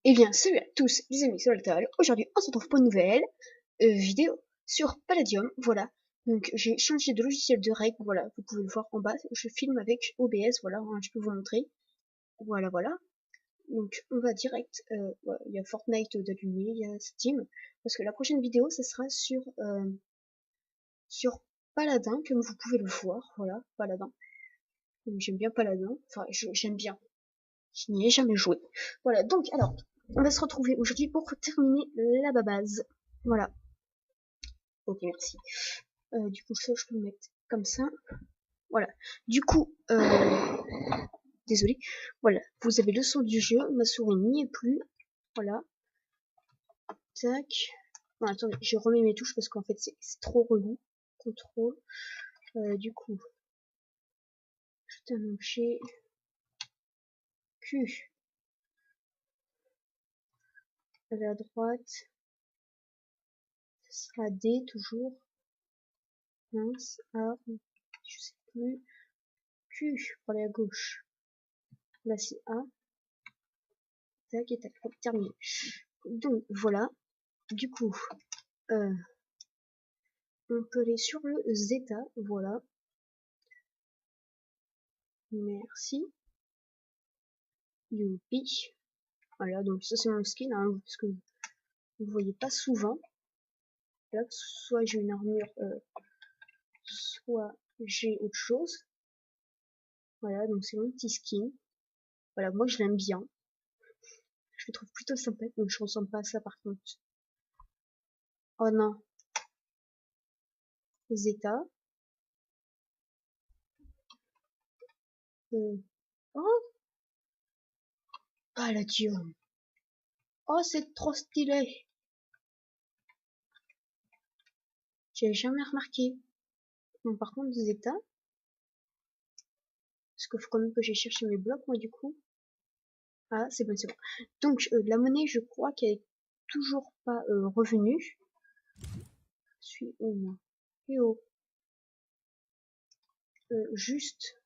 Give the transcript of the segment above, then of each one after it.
Eh bien, salut à tous les amis, c'est Voltal. Aujourd'hui, on se retrouve pour une nouvelle vidéo sur Palladium. Voilà. Donc, j'ai changé de logiciel de règle. Voilà, vous pouvez le voir en bas. Je filme avec OBS. Voilà, hein, je peux vous montrer. Voilà, voilà. Donc, on va direct. Voilà, il y a Fortnite d'allumer, il y a Steam. Parce que la prochaine vidéo, ça sera sur Paladin, comme vous pouvez le voir. Voilà, Paladin. J'aime bien Paladin. Enfin, j'aime bien. Je n'y ai jamais joué. Voilà, donc, alors, on va se retrouver aujourd'hui pour terminer la base. Voilà. Ok, merci. Du coup, ça, je peux le mettre comme ça. Voilà. Du coup, désolé. Voilà. Vous avez le son du jeu. Ma souris n'y est plus. Voilà. Tac. Bon, attendez, je remets mes touches parce qu'en fait, c'est trop relou. Contrôle. Du coup, je un objet. Q. À la droite. Ce sera D toujours. Mince. A. Je sais plus. Q pour aller à gauche. Là c'est A. Tac et tac. Hop, terminé. Donc voilà. Du coup, on peut aller sur le Zeta. Voilà. Merci. Youpi. Voilà, donc ça c'est mon skin, hein, parce que vous voyez pas souvent. Là, soit j'ai une armure, soit j'ai autre chose. Voilà, donc c'est mon petit skin. Voilà, moi je l'aime bien. Je le trouve plutôt sympa, donc je ressemble pas à ça par contre. Oh non. Zeta. Oh, Palladium. Oh, c'est trop stylé. J'avais jamais remarqué. Bon, par contre, Zeta. Parce qu'il faut quand même que j'ai cherché mes blocs, moi, du coup. Ah, c'est bon, c'est bon. Donc, la monnaie, je crois qu'elle est toujours pas revenue. Je suis où, moi? Et oh. Juste.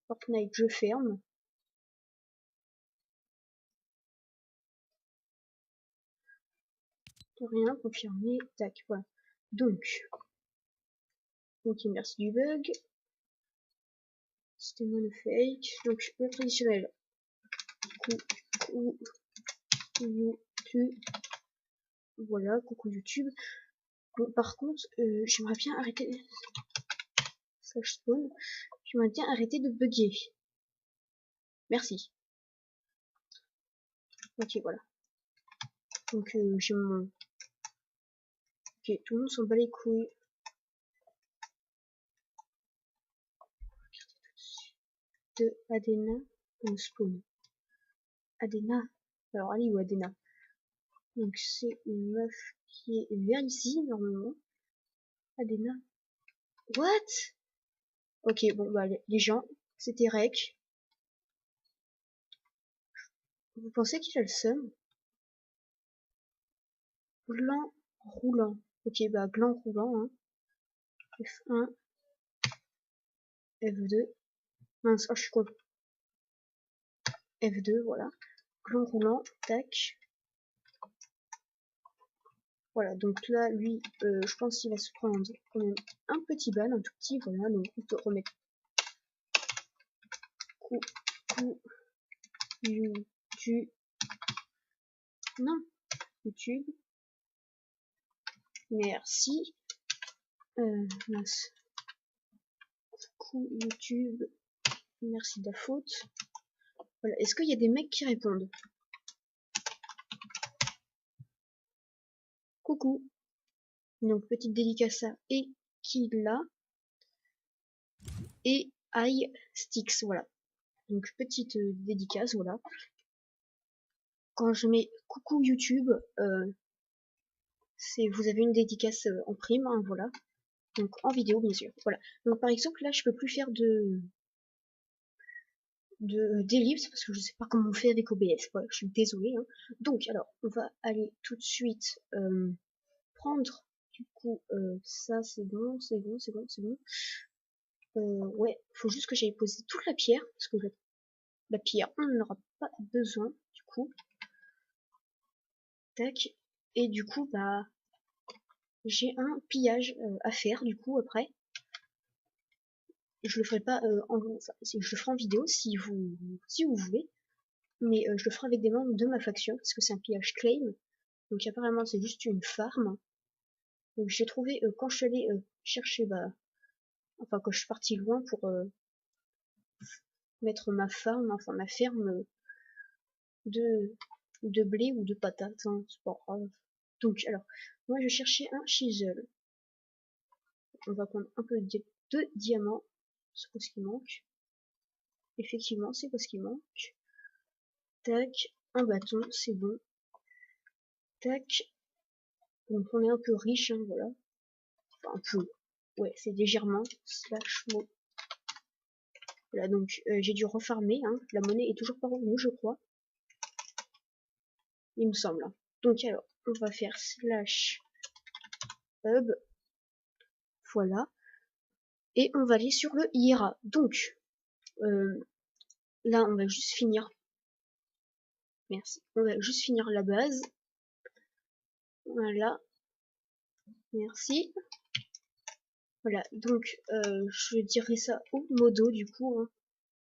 Fortnite, je ferme. Rien, confirmé. Tac, voilà. Donc. Ok, merci du bug. C'était mon fake. Donc, le traditionnel. Coucou YouTube. Voilà, coucou YouTube. Bon, par contre, j'aimerais bien arrêter. Slash spawn. J'aimerais bien arrêter de bugger. Merci. Ok, voilà. Donc, j'ai mon. Ok, tout le monde s'en bat les couilles. De Adena en spawn. Adena. Alors, Ali ou Adena. Donc, c'est une meuf qui est vers ici, normalement. Adena. What? Ok, bon, bah, les gens, c'était Rec. Vous pensez qu'il a le seum? Gland roulant. Ok, bah, gland roulant, hein. F1. F2. Mince, oh, je suis con. F2, voilà. Gland roulant, tac. Voilà, donc là, lui, je pense qu'il va se prendre quand même un petit ban, un tout petit, voilà, donc on peut remettre coucou YouTube. Non, YouTube. Merci. Mince. Coucou YouTube. Merci de la faute. Voilà, est-ce qu'il y a des mecs qui répondent? Coucou. Donc, petite dédicace à et qui là. Et I Sticks, voilà. Donc, petite dédicace, voilà. Quand je mets coucou YouTube, vous avez une dédicace en prime, hein, voilà. Donc en vidéo bien sûr. Voilà. Donc par exemple là je peux plus faire d'ellipse parce que je sais pas comment on fait avec OBS. Voilà, je suis désolée. Hein. Donc alors on va aller tout de suite prendre du coup ça c'est bon, c'est bon, c'est bon, c'est bon. Ouais, faut juste que j'aille poser toute la pierre parce que la pierre on n'en aura pas besoin du coup. tac, et du coup, bah, j'ai un pillage à faire, du coup, après. Je le ferai pas enfin, je le ferai en vidéo si vous voulez, mais je le ferai avec des membres de ma faction, parce que c'est un pillage claim, donc apparemment c'est juste une farm. Donc j'ai trouvé, quand je suis allée chercher, bah, enfin quand je suis partie loin pour mettre ma farm, enfin ma ferme de, de blé ou de patates, hein, c'est pas grave. Donc alors, moi je cherchais un chisel. On va prendre un peu de diamants, c'est pas ce qui manque. Effectivement, c'est pas ce qui manque. Tac, un bâton, c'est bon. Tac, donc on est un peu riche, hein, voilà. Enfin un peu, ouais, c'est légèrement, slash mot. Voilà, donc j'ai dû refarmer, hein. La monnaie est toujours pas revenue, je crois. Il me semble. Hein. Donc alors, on va faire slash hub, voilà. Et on va aller sur le IRA. Donc, là on va juste finir. Merci. On va juste finir la base. Voilà. Merci. Voilà, donc je dirai ça au modo du coup, hein,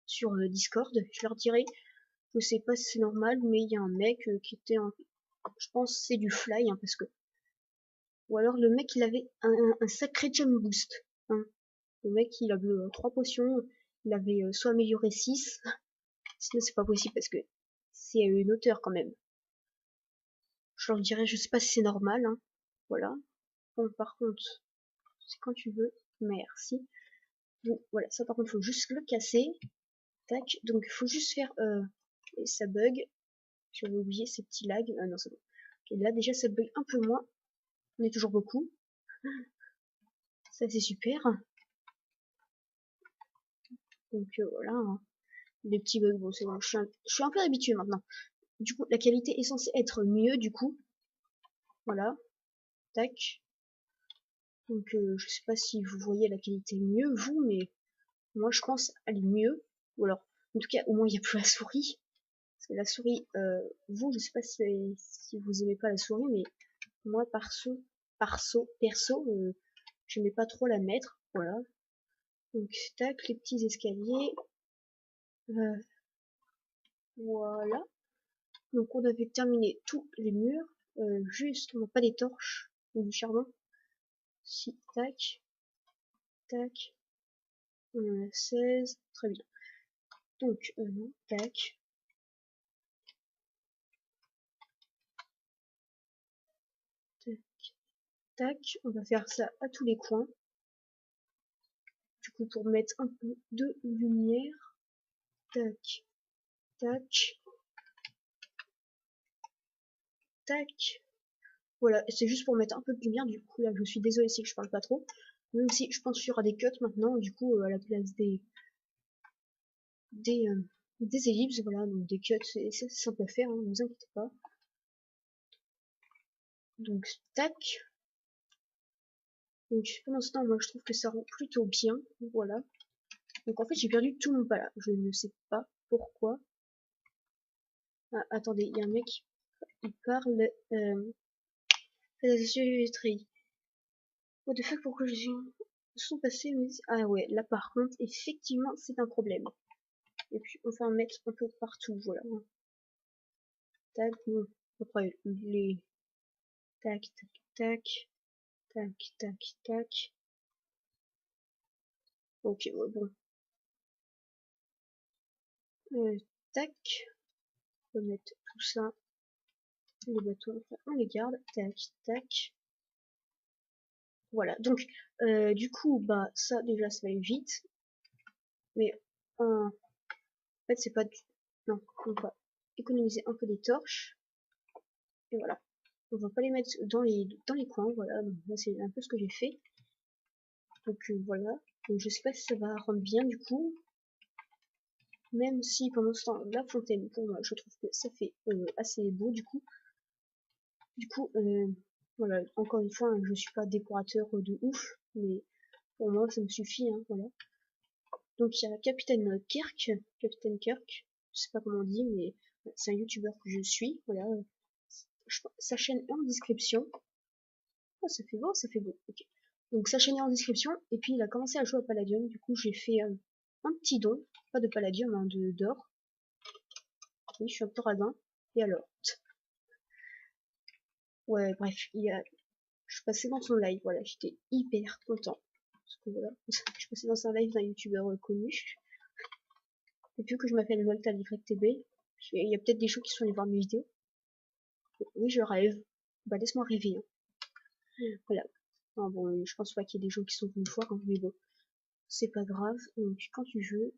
sur Discord. Je leur dirai, je sais pas si c'est normal, mais il y a un mec qui était un... Je pense c'est du fly, hein, parce que... Ou alors le mec il avait un sacré jump boost. Hein. Le mec il avait 3 potions, il avait soit amélioré 6, sinon c'est pas possible parce que c'est à une hauteur quand même. Je leur dirai, je sais pas si c'est normal, hein. Voilà. Bon, par contre, c'est quand tu veux. Merci. Bon, voilà, ça par contre, faut juste le casser. Tac, donc il faut juste faire... et ça bug. J'avais oublié ces petits lags. Ah non, c'est bon. Okay, là, déjà, ça bug un peu moins. On est toujours beaucoup. Ça, c'est super. Donc voilà. Hein. Les petits bugs, bon, c'est bon. Je suis un peu habitué maintenant. Du coup, la qualité est censée être mieux, du coup. Voilà. Tac. Donc, je sais pas si vous voyez la qualité mieux, vous, mais moi, je pense elle est mieux. Ou alors, en tout cas, au moins, il n'y a plus la souris. Parce que la souris, vous, je sais pas si vous aimez pas la souris, mais moi, perso, j'aimais pas trop la mettre. Voilà. Donc, tac, les petits escaliers. Voilà. Donc, on avait terminé tous les murs. Juste, on n'a pas des torches ou du charbon. Si, tac, tac. On en a 16. Très bien. Donc, non, tac. Tac, tac. On va faire ça à tous les coins. Du coup, pour mettre un peu de lumière. Tac, tac, tac. Voilà, c'est juste pour mettre un peu de lumière. Du coup, là, je suis désolée si je parle pas trop. Même si je pense qu'il y aura des cuts maintenant, du coup, à la place des, euh, des ellipses, voilà, donc des cuts, c'est simple à faire, hein, ne vous inquiétez pas. Donc, tac. Donc, pendant ce temps, moi, je trouve que ça rend plutôt bien, voilà. Donc, en fait, j'ai perdu tout mon pala. Je ne sais pas pourquoi. Ah, attendez, il y a un mec, il parle, what the fuck, pourquoi je suis... sont passés, mais... Ah ouais, là, par contre, effectivement, c'est un problème. Et puis, on va en mettre un peu partout, voilà. Tac, bon. Après, les... Tac, tac, tac. Tac, tac, tac. Ok, ouais, bon. Tac. On va mettre tout ça. Les bâtons, on les garde. Tac, tac. Voilà. Donc, du coup, bah, ça, déjà, ça va aller vite. Mais, en fait, c'est pas du... Non, on va économiser un peu des torches. Et voilà. On va pas les mettre dans les coins, voilà. Donc, là, c'est un peu ce que j'ai fait. Donc, voilà. Donc, je sais pas si ça va rendre bien, du coup. Même si, pendant ce temps, la fontaine, pour moi, je trouve que ça fait assez beau, du coup. Du coup, voilà, encore une fois, hein, je suis pas décorateur de ouf, mais pour moi, ça me suffit, hein, voilà. Donc, il y a Capitaine Kirk, je sais pas comment on dit, mais c'est un youtubeur que je suis, voilà. sa chaîne est en description. Oh, ça fait beau, ça fait beau. Ok. Donc sa chaîne est en description, et puis il a commencé à jouer à Palladium, du coup j'ai fait un petit don, pas de Palladium, hein, d'or. Oui, je suis un peu radin. Et alors? Ouais, bref, je suis passée dans son live, voilà, j'étais hyper content. Parce que voilà, je suis passée dans un live d'un youtubeur connu. Et vu que je m'appelle LolTalyTB, il y a peut-être des gens qui sont allés voir mes vidéos. Oui, je rêve. Bah laisse-moi rêver, hein. Voilà. Enfin, bon, je pense pas qu'il y ait des gens qui sont venus me voir, hein, mais bon, c'est pas grave. Donc quand tu veux,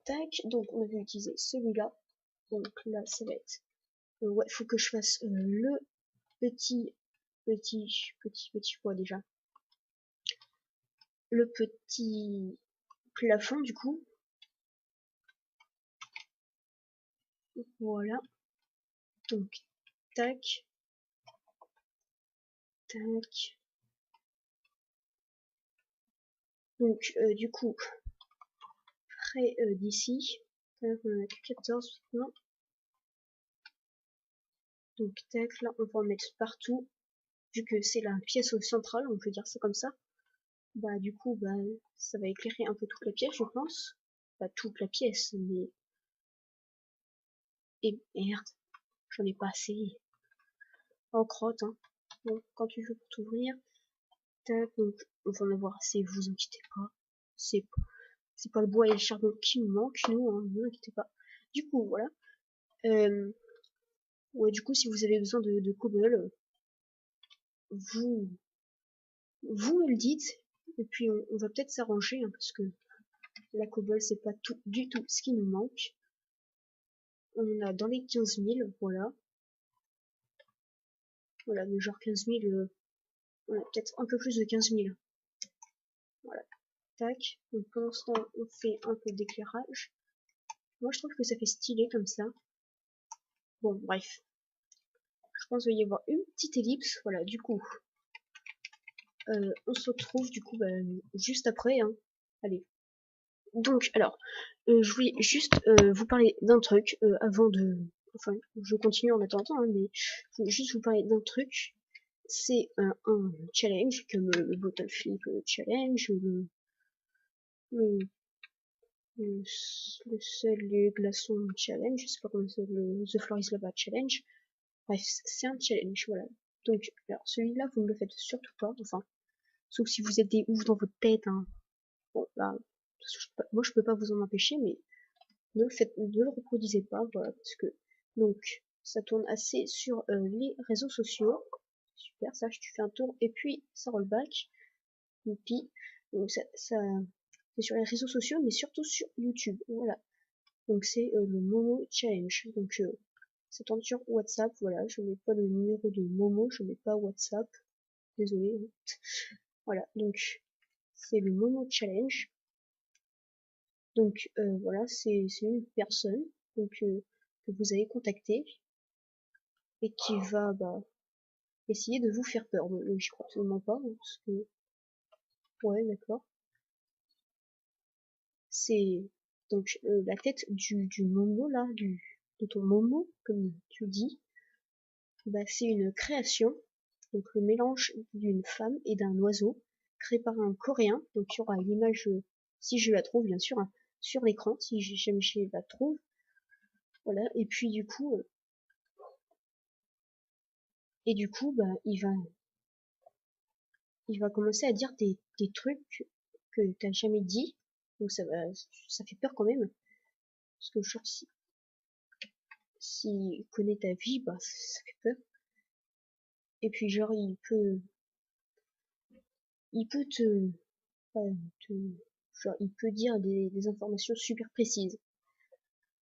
tac, donc on avait utilisé celui-là. Donc là, ça va être, ouais, faut que je fasse le petit quoi déjà, le petit plafond du coup. Voilà. Donc tac, tac. Donc du coup, près d'ici, on a que 14 maintenant. Donc tac, là on va en mettre partout, vu que c'est la pièce centrale, on peut dire ça comme ça. Bah du coup, bah ça va éclairer un peu toute la pièce, je pense. Pas toute la pièce, mais... Et merde, j'en ai pas assez. En crotte, hein. Bon, quand tu veux pour t'ouvrir, tac, donc on va en avoir assez, vous inquiétez pas. C'est pas le bois et le charbon qui nous manquent, nous, hein, ne vous inquiétez pas. Du coup, voilà. Ouais, du coup, si vous avez besoin de cobble, vous me le dites, et puis on va peut-être s'arranger, hein, parce que la cobble, c'est pas tout, du tout ce qui nous manque. On en a dans les 15 000, voilà. Voilà, mais genre 15 000, on a peut-être un peu plus de 15 000. Voilà, tac. Donc pour l'instant, on fait un peu d'éclairage. Moi, je trouve que ça fait stylé comme ça. Bon, bref. Je pense qu'il va y avoir une petite ellipse. Voilà, du coup, on se retrouve du coup bah, juste après. Hein. Allez. Donc, alors, je voulais juste vous parler d'un truc avant de... Enfin, je continue en attendant, hein, mais je voulais juste vous parler d'un truc. C'est un challenge, comme le Bottle Flip Challenge, le, le seul glaçon challenge, je sais pas comment c'est, le The Floor is Lava Challenge. Bref, c'est un challenge, voilà. Donc, alors, celui-là, vous ne le faites surtout pas, enfin, sauf si vous êtes des oufs dans votre tête, hein. Bon, là, moi, je peux pas vous en empêcher, mais ne le faites, ne le reproduisez pas, voilà, parce que, donc, ça tourne assez sur les réseaux sociaux. Super, ça, tu fais un tour, et puis, ça roll back. Et puis, donc, ça c'est sur les réseaux sociaux, mais surtout sur YouTube, voilà. Donc, c'est le Momo Challenge. Donc, ça tourne sur WhatsApp, voilà, je mets pas le numéro de Momo, je mets pas WhatsApp, désolé. Hein. Voilà, donc c'est le Momo Challenge. Donc voilà, c'est une personne donc, que vous avez contacté et qui va bah, essayer de vous faire peur. Mais je crois absolument pas, hein, parce que... Ouais, d'accord. C'est donc la tête du Momo, là, de ton Momo, comme tu dis, bah, c'est une création, donc le mélange d'une femme et d'un oiseau, créé par un Coréen. Donc il y aura l'image, si je la trouve bien sûr, hein, sur l'écran, si jamais je la trouve. Voilà, et puis du coup, bah, il va commencer à dire des trucs que t'as jamais dit. Donc ça fait peur quand même, parce que genre s'il connaît ta vie, bah ça fait peur. Et puis genre il peut te genre il peut dire des informations super précises.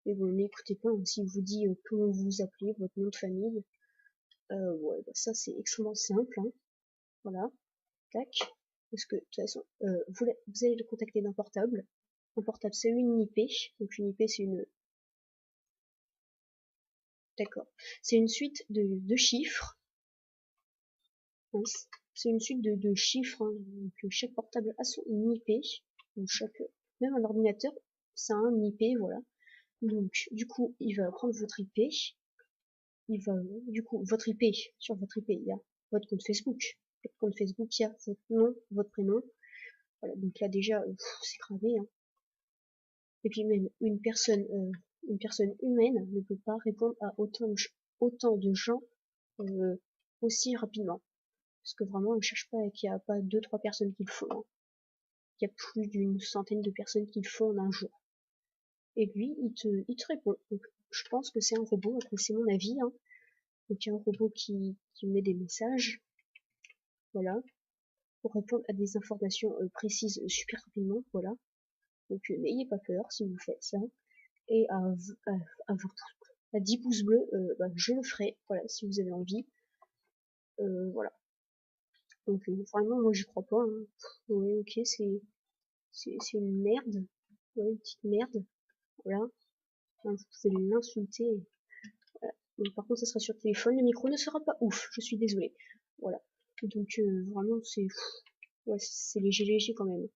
Mais bon, n'écoutez pas, hein, s'il vous dit comment vous vous appelez, votre nom de famille, ouais, bah, ça c'est extrêmement simple, hein. Voilà, tac. Parce que de toute façon, vous allez le contacter d'un portable. Un portable, c'est une IP. Donc une IP, c'est une... D'accord. C'est une suite de chiffres. Hein, c'est une suite de chiffres. Hein, donc chaque portable a son IP. Donc même un ordinateur, ça a un IP, voilà. Donc du coup, il va prendre votre IP. il va, du coup, votre IP, sur votre IP, il y a votre compte Facebook. Votre compte Facebook, il y a votre nom, votre prénom. Voilà, donc là déjà, c'est cramé, hein. Et puis même une personne humaine ne peut pas répondre à autant de gens aussi rapidement. Parce que vraiment, on ne cherche pas qu'il n'y a pas 2-3 personnes qui le font, hein. Il y a plus d'une centaine de personnes qui le font en un jour. Et lui, il te répond. Donc, je pense que c'est un robot, après c'est mon avis, hein. Donc il y a un robot qui met des messages, voilà, pour répondre à des informations précises super rapidement, voilà. Donc n'ayez pas peur si vous faites ça. Et à 10 pouces bleus, bah, je le ferai, voilà, si vous avez envie. Voilà. Donc vraiment, moi j'y crois pas, hein. Ouais, ok, c'est une merde. Ouais, une petite merde. Voilà. Enfin, vous pouvez l'insulter. Voilà. Donc, par contre, ça sera sur téléphone. Le micro ne sera pas ouf. Je suis désolée. Voilà. Donc, vraiment, ouais, c'est léger quand même.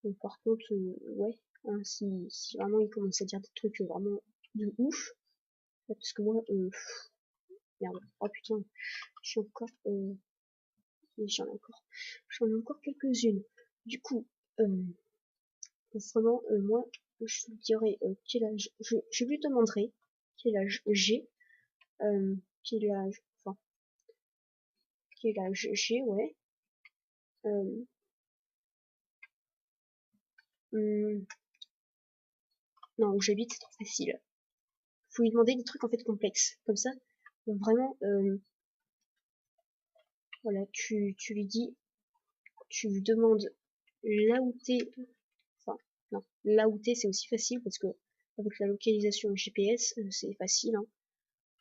Donc, par contre, ouais. Hein, si vraiment il commence à dire des trucs vraiment de ouf. Parce que moi, merde. Oh putain. Je suis encore, j'en ai encore quelques-unes. Du coup, vraiment, moi, je lui dirais quel âge, je lui demanderai quel âge j'ai, quel âge, enfin, quel âge j'ai, ouais. Euh, non, où j'habite, c'est trop facile. Faut lui demander des trucs en fait complexes, comme ça. Donc, vraiment, voilà, tu lui dis, tu lui demandes là où t'es, enfin, non, là où t'es, c'est aussi facile parce que avec la localisation GPS, c'est facile, hein.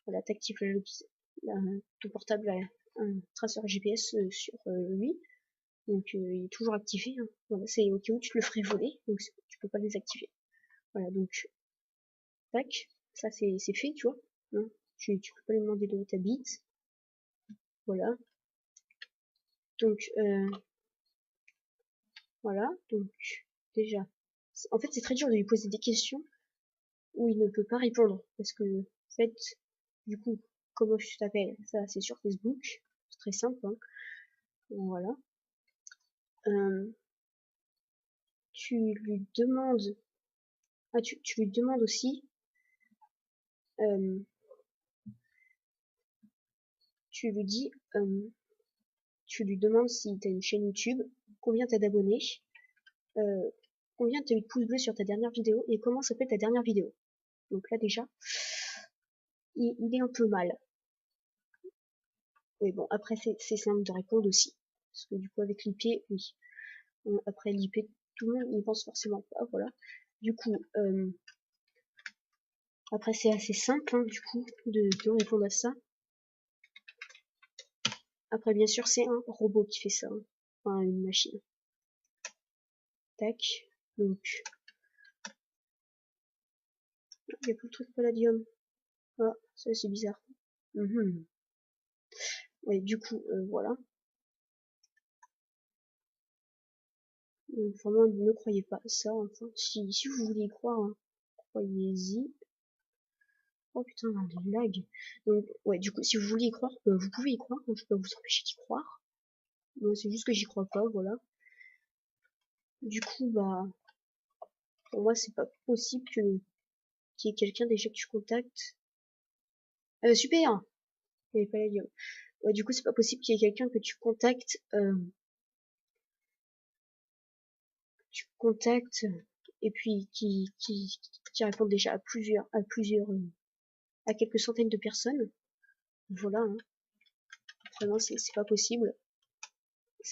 Voilà, t'actives ton portable a un traceur GPS sur lui, donc il est toujours activé, hein. Voilà, c'est au cas où tu te le ferais voler, donc tu peux pas le désactiver. Voilà, donc tac, ça c'est fait, tu vois, hein. Tu peux pas lui demander de où t'habites, voilà. Donc voilà, donc déjà, en fait c'est très dur de lui poser des questions où il ne peut pas répondre, parce que en fait, du coup, comment tu t'appelles, ça c'est sur Facebook, c'est très simple, hein. Voilà. Tu lui demandes, tu lui demandes aussi, tu lui dis, tu lui demandes si t'as une chaîne YouTube, combien t'as d'abonnés, euh, combien t'as eu de pouces bleus sur ta dernière vidéo et comment s'appelle ta dernière vidéo. Donc là déjà, il est un peu mal. Oui bon, après c'est simple de répondre aussi. Parce que du coup avec l'IP, oui. Après l'IP, tout le monde n'y pense forcément pas, voilà. Du coup, après c'est assez simple, hein, du coup, de répondre à ça. Après bien sûr c'est un robot qui fait ça, hein. Enfin une machine. Tac. Donc, il y a plus le truc palladium. Ah, ça c'est bizarre. Ouais, du coup, voilà. Donc, vraiment, ne croyez pas à ça. Enfin, si vous voulez y croire, hein, croyez-y. Oh putain, des lags. Donc, ouais, du coup, si vous voulez y croire, vous pouvez y croire. Je peux pas vous empêcher d'y croire. Moi, c'est juste que j'y crois pas, voilà. Du coup, bah, pour moi, c'est pas possible qu'il y ait quelqu'un déjà que tu contactes. Super! Il y avait palladium. Ouais, du coup, c'est pas possible qu'il y ait quelqu'un que tu contactes et puis qui répond déjà à quelques centaines de personnes. Voilà, hein. Vraiment, c'est pas possible.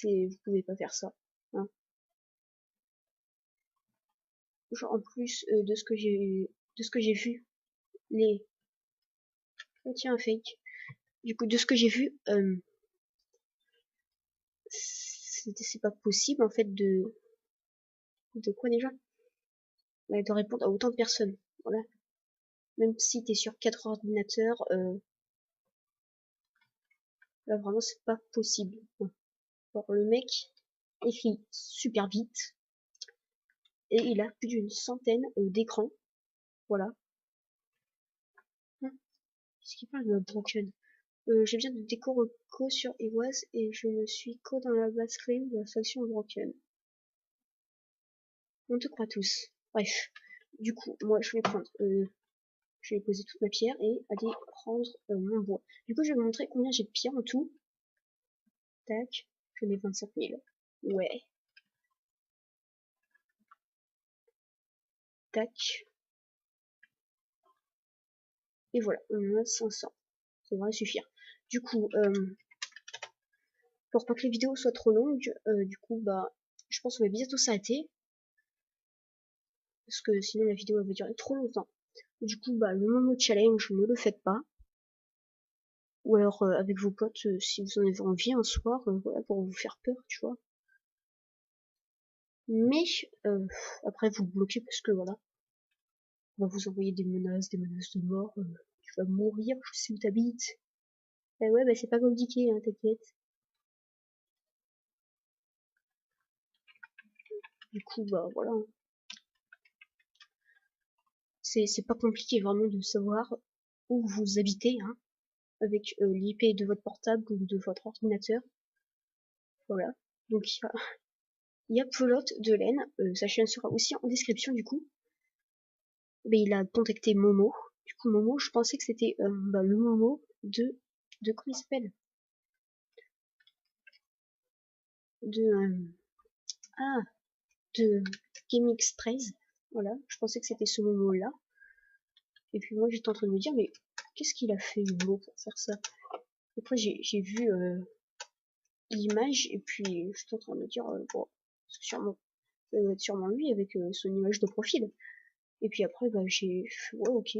Vous pouvez pas faire ça, hein. Genre, en plus de ce que j'ai vu, oh tiens, un fake. Du coup, de ce que j'ai vu, c'est pas possible en fait de quoi déjà? Bah, de répondre à autant de personnes. Voilà. Même si t'es sur 4 ordinateurs, là vraiment c'est pas possible. Alors, le mec écrit super vite et il a plus d'une centaine d'écrans. Voilà. Qu'est-ce qu'il parle de broken? Je viens de découvrir co sur Ewas et je me suis co dans la base claim de la faction broken. On te croit tous. Bref. Du coup, moi je vais prendre, je vais poser toute ma pierre et aller prendre mon bois. Du coup, je vais vous montrer combien j'ai de pierre en tout. Tac. J'en ai 25 000. Ouais. Tac. Et voilà, on en a 500. Ça devrait suffire. Du coup, pour pas que les vidéos soient trop longues, du coup, bah, je pense qu'on va bientôt s'arrêter. Parce que sinon la vidéo elle va durer trop longtemps. Du coup, bah, le Momo Challenge, ne le faites pas. Ou alors avec vos potes, si vous en avez envie un soir, voilà, pour vous faire peur, tu vois. Mais après vous bloquez parce que voilà, on va vous envoyer des menaces de mort. Tu vas mourir, je sais où t'habites. Ouais, bah c'est pas compliqué, hein, t'inquiète. Du coup, bah voilà. C'est pas compliqué vraiment de savoir où vous habitez, hein, avec l'IP de votre portable ou de votre ordinateur. Voilà. Donc il y a Pelote de laine, sa chaîne sera aussi en description du coup. Mais il a contacté Momo. Du coup Momo, je pensais que c'était bah, le Momo de comment il s'appelle? De ah de GameX13. Voilà, je pensais que c'était ce Momo là. Et puis moi j'étais en train de me dire mais qu'est-ce qu'il a fait Momo pour faire ça? Après j'ai vu l'image et puis j'étais en train de me dire bon, sûrement sûrement lui avec son image de profil. Et puis après bah j'ai fait ouais ok.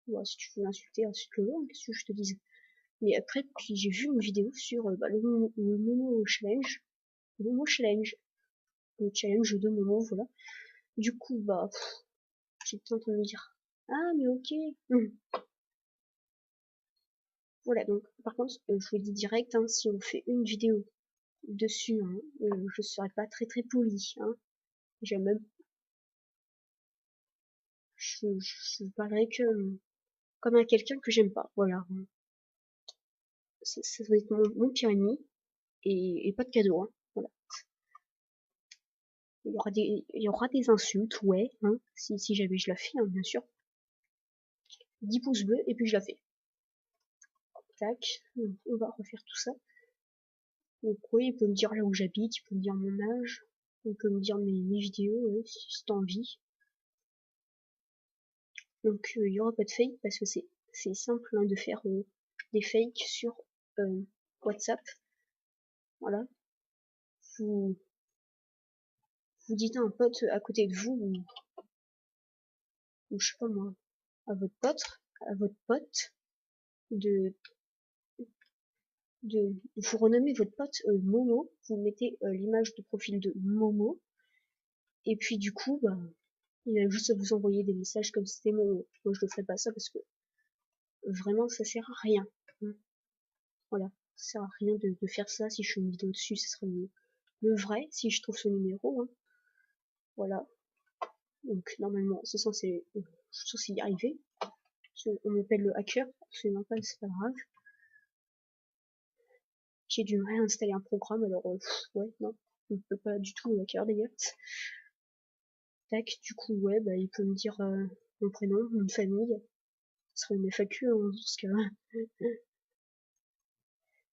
Ouais, si tu veux l'insulter, insulte-le, hein, qu'est-ce que je te dise. Mais après, puis j'ai vu une vidéo sur bah, le Momo Challenge. Le Momo Challenge. Le challenge de Momo, voilà. Du coup, bah, j'étais en train de me dire, ah, mais ok. Voilà, donc, par contre, je vous le dis direct, hein, si on fait une vidéo dessus, hein, je serai pas très très poli, hein. J'aime même, je parlerai que, comme à quelqu'un que j'aime pas, voilà. Ça va être mon pire ennemi, et pas de cadeau, hein. Voilà. Il y aura des insultes, ouais, hein, si jamais je la fais, hein, bien sûr. 10 pouces bleus, et puis je la fais. Tac, on va refaire tout ça. Donc oui, il peut me dire là où j'habite, il peut me dire mon âge, il peut me dire mes vidéos, ouais, si t'as envie. Donc il y aura pas de fake parce que c'est simple hein, de faire des fakes sur WhatsApp. Voilà. Vous, vous dites à un pote à côté de vous, ou je sais pas moi, à votre pote, de, vous renommez votre pote Momo, vous mettez l'image de profil de Momo, et puis du coup, bah, il a juste à vous envoyer des messages comme si c'était Momo. Moi je ne ferai pas ça parce que vraiment ça sert à rien. Voilà, ça sert à rien de faire ça. Si je fais une vidéo dessus, ce serait le vrai, si je trouve ce numéro. Hein. Voilà, donc normalement je suis censé y arriver. On m'appelle le hacker, absolument pas, c'est pas grave. J'ai dû réinstaller un programme, alors ouais, non, on peut pas du tout le hacker d'ailleurs. Tac, du coup, ouais, bah il peut me dire mon prénom, mon famille. Ce serait une FAQ hein, dans ce cas-là.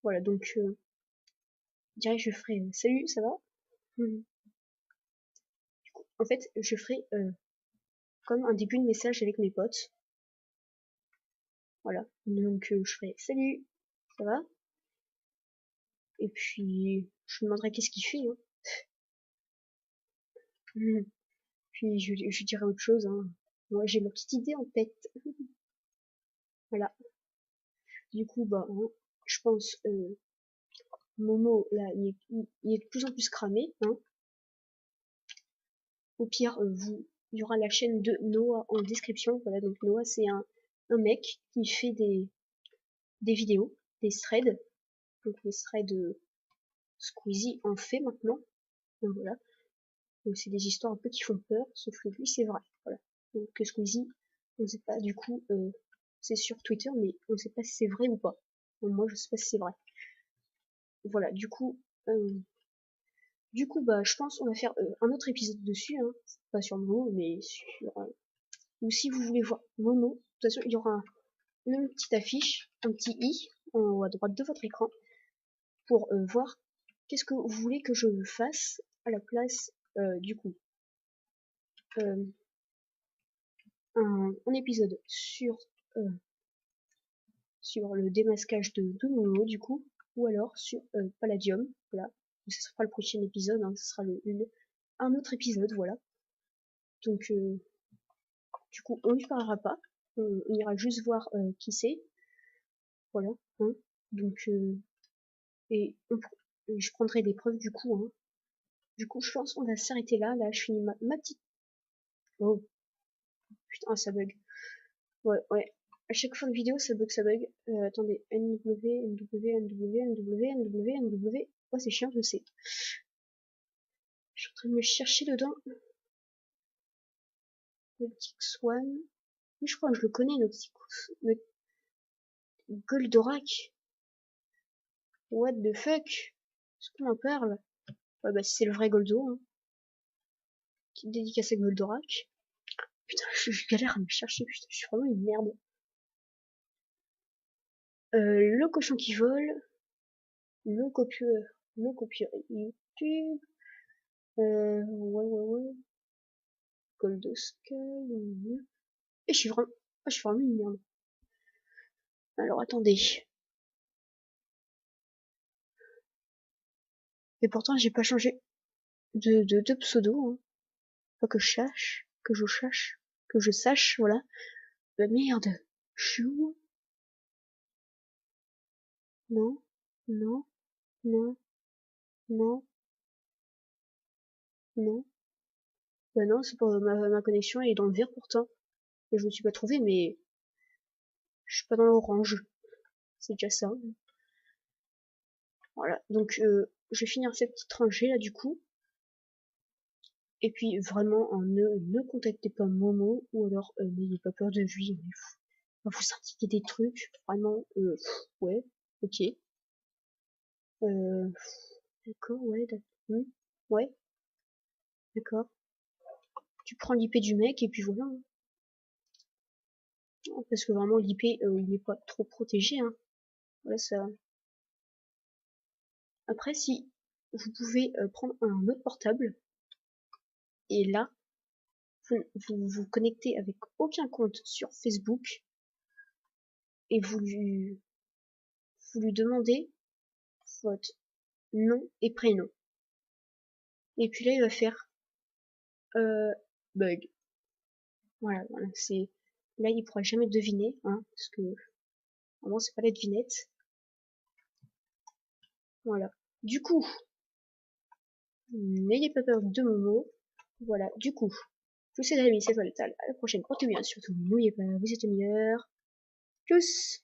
Voilà, donc direct je ferai salut, ça va? En fait, je ferai comme un début de message avec mes potes. Voilà, donc je ferai salut, ça va? Et puis je me demanderai qu'est-ce qu'il fait. Hein. Puis je dirai autre chose. Hein. Moi j'ai ma petite idée en tête. Voilà. Du coup, bah, hein, je pense Momo là, il est de plus en plus cramé. Hein. Au pire, il y aura la chaîne de Noah en description. Voilà, donc Noah c'est un mec qui fait des vidéos, des threads. Donc les threads Squeezie en fait maintenant. Donc voilà. Donc c'est des histoires un peu qui font peur, sauf que lui c'est vrai. Voilà. Donc que Squeezie, on sait pas du coup c'est sur Twitter, mais on ne sait pas si c'est vrai ou pas. Moi, je sais pas si c'est vrai. Voilà, du coup, bah, je pense on va faire un autre épisode dessus, hein. Pas sur Momo, mais sur... ou si vous voulez voir Momo, de toute façon, il y aura une petite affiche, un petit i en haut à droite de votre écran pour voir qu'est-ce que vous voulez que je fasse à la place du coup. Un épisode sur le démasquage de Momo du coup, ou alors sur Palladium, voilà. Ce sera le prochain épisode, hein, ce sera un autre épisode, voilà. Donc du coup on n'y parlera pas, on ira juste voir qui c'est, voilà, hein. Donc et je prendrai des preuves du coup, hein. Du coup je pense qu'on va s'arrêter là, je finis ma petite... Oh putain ça bug. Ouais. À chaque fin de vidéo, ça bug, ça bug. Attendez, NW. Oh, c'est chiant, je sais. Je suis en train de me chercher dedans. Nautic Swan. Oui, je crois que je le connais, Nautic. Goldorak. What the fuck? Est-ce qu'on en parle? Ouais, bah, c'est le vrai Goldo, hein. Qui dédicace à Goldorak. Putain, je galère à me chercher, putain, je suis vraiment une merde. Le cochon qui vole. Le copieur YouTube. Ouais. Goldoskull. Et je suis vraiment une merde. Alors attendez. Et pourtant j'ai pas changé de pseudo, hein. Pas que je sache, voilà. Bah merde. Je suis où? Non, non, non, non, non. Bah non, c'est pour ma connexion, elle est dans le vert pourtant. Et je me suis pas trouvé, mais je suis pas dans l'orange. C'est déjà ça. Voilà, donc je vais finir cette petite rangée là du coup. Et puis vraiment, ne contactez pas Momo, ou alors n'ayez pas peur de lui. Vous indiquer des trucs, vraiment, ouais, ok. D'accord, ouais, d'accord. Tu prends l'IP du mec et puis voilà, hein. Parce que vraiment l'IP il est pas trop protégé, hein. Voilà ça. Après si vous pouvez prendre un autre portable et là vous connectez avec aucun compte sur Facebook et vous lui demandez votre nom et prénom. Et puis là il va faire bug. Voilà, c'est là il pourra jamais deviner, hein, parce que vraiment c'est pas la devinette. Voilà. Du coup, n'ayez pas peur de Momo. Voilà, du coup, je vous souhaite amis, c'est Voltal. À la prochaine, portez bien, surtout n'oubliez pas, vous êtes meilleurs. Tchuss!